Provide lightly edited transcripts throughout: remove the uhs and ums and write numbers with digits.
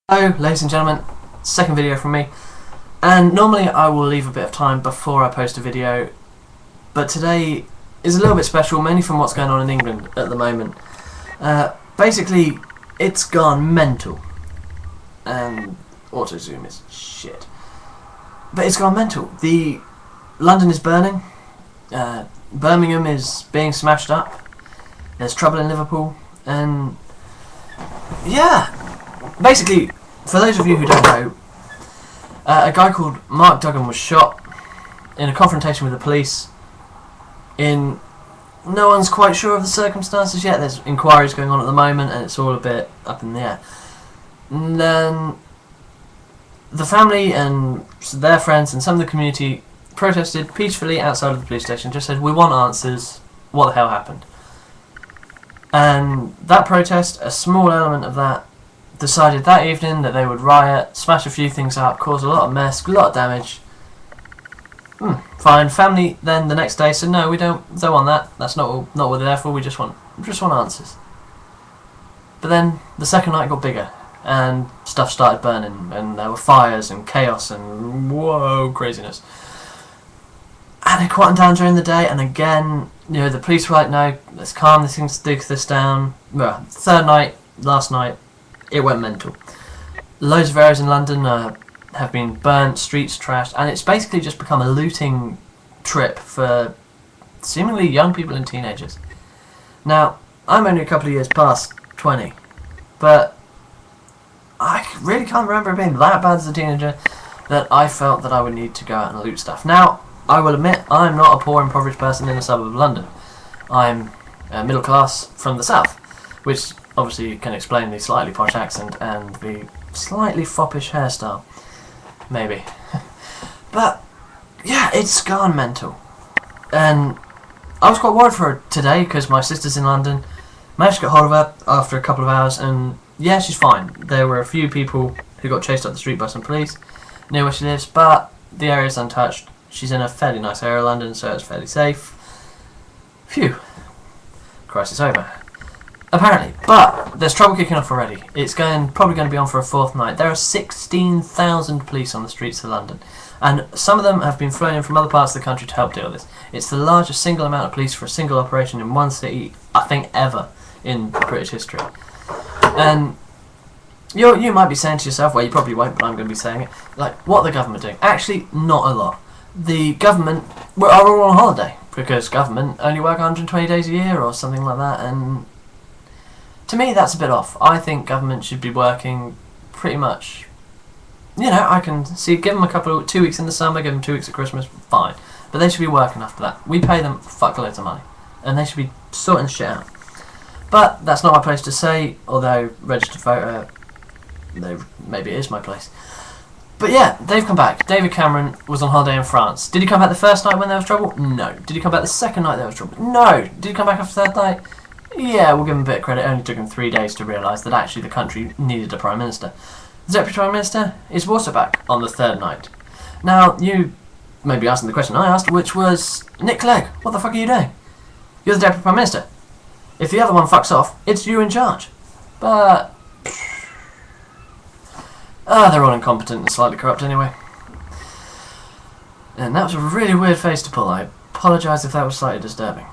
Hello ladies and gentlemen, second video from me, and normally I will leave a bit of time before I post a video, but today is a little bit special, mainly from what's going on in England at the moment. Basically, it's gone mental, and auto-zoom is shit, but it's gone mental. London is burning, Birmingham is being smashed up, there's trouble in Liverpool, and yeah. Basically, for those of you who don't know, a guy called Mark Duggan was shot in a confrontation with the police. No one's quite sure of the circumstances yet. There's inquiries going on at the moment, and it's all a bit up in the air. And then the family and their friends and some of the community protested peacefully outside of the police station. Just said, "We want answers. What the hell happened?" And that protest, a small element of that, decided that evening that they would riot, smash a few things up, cause a lot of mess, a lot of damage. Fine. Family then the next day said, "No, we don't want that. That's not what we're there for. We just want answers." But then the second night got bigger, and stuff started burning, and there were fires and chaos and whoa craziness. And it quieted down during the day, and again, the police were like, "No, let's calm this thing, dig this down." Well, third night, last night, it went mental. Loads of areas in London have been burnt, streets trashed, and it's basically just become a looting trip for seemingly young people and teenagers. Now, I'm only a couple of years past 20, but I really can't remember it being that bad as a teenager that I felt that I would need to go out and loot stuff. Now, I will admit, I'm not a poor, impoverished person in a suburb of London. I'm middle class from the south, which obviously can explain the slightly posh accent and the slightly foppish hairstyle. Maybe. But, yeah, it's gone mental. And I was quite worried for her today because my sister's in London. Managed to get hold of her after a couple of hours, and yeah, she's fine. There were a few people who got chased up the street by some police near where she lives, but the area's untouched. She's in a fairly nice area of London, so it's fairly safe. Phew. Crisis over. Apparently, but there's trouble kicking off already. It's probably going to be on for a fourth night. There are 16,000 police on the streets of London, and some of them have been flown in from other parts of the country to help deal with this. It's the largest single amount of police for a single operation in one city, I think, ever in British history. And you might be saying to yourself, well, you probably won't, but I'm going to be saying it, like, what are the government doing? Actually, not a lot. The government are all on holiday, because government only work 120 days a year or something like that, and to me, that's a bit off. I think government should be working pretty much. I can see, give them 2 weeks in the summer, give them 2 weeks at Christmas, fine. But they should be working after that. We pay them fuckloads of money, and they should be sorting shit out. But that's not my place to say, although registered voter, maybe it is my place. But yeah, they've come back. David Cameron was on holiday in France. Did he come back the first night when there was trouble? No. Did he come back the second night there was trouble? No. Did he come back after the third night? Yeah, we'll give him a bit of credit. It only took him 3 days to realise that actually the country needed a Prime Minister. The Deputy Prime Minister is also back on the third night. Now, you may be asking the question I asked, which was, Nick Clegg, what the fuck are you doing? You're the Deputy Prime Minister. If the other one fucks off, it's you in charge. But they're all incompetent and slightly corrupt anyway. And that was a really weird face to pull. I apologise if that was slightly disturbing.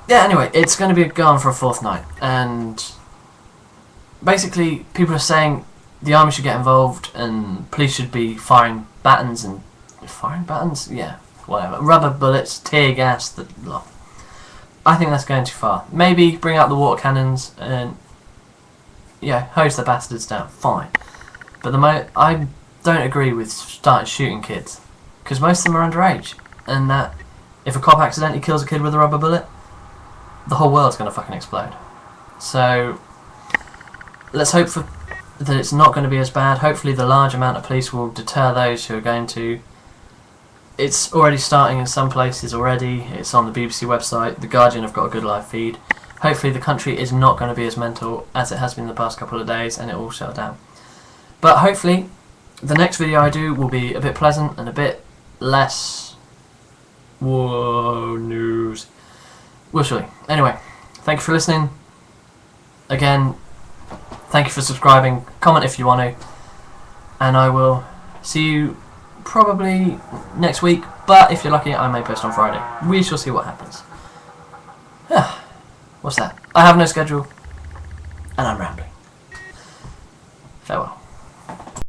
Yeah, anyway, it's going to be gone for a fourth night, and basically people are saying the army should get involved and police should be firing batons, yeah, whatever, rubber bullets, tear gas, I think that's going too far. Maybe bring out the water cannons and hose the bastards down, fine. But I don't agree with starting shooting kids, because most of them are underage, and that if a cop accidentally kills a kid with a rubber bullet, the whole world's going to fucking explode. So let's hope that it's not going to be as bad. Hopefully the large amount of police will deter those who are going to. It's already starting in some places already. It's on the BBC website. The Guardian have got a good live feed. Hopefully the country is not going to be as mental as it has been the past couple of days, and it will shut down. But hopefully the next video I do will be a bit pleasant and a bit less whoa news. We'll see. Anyway, thank you for listening. Again, Thank you for subscribing. Comment if you want to. And I will see you probably next week. But if you're lucky, I may post on Friday. We shall see what happens. What's that? I have no schedule. And I'm rambling. Farewell.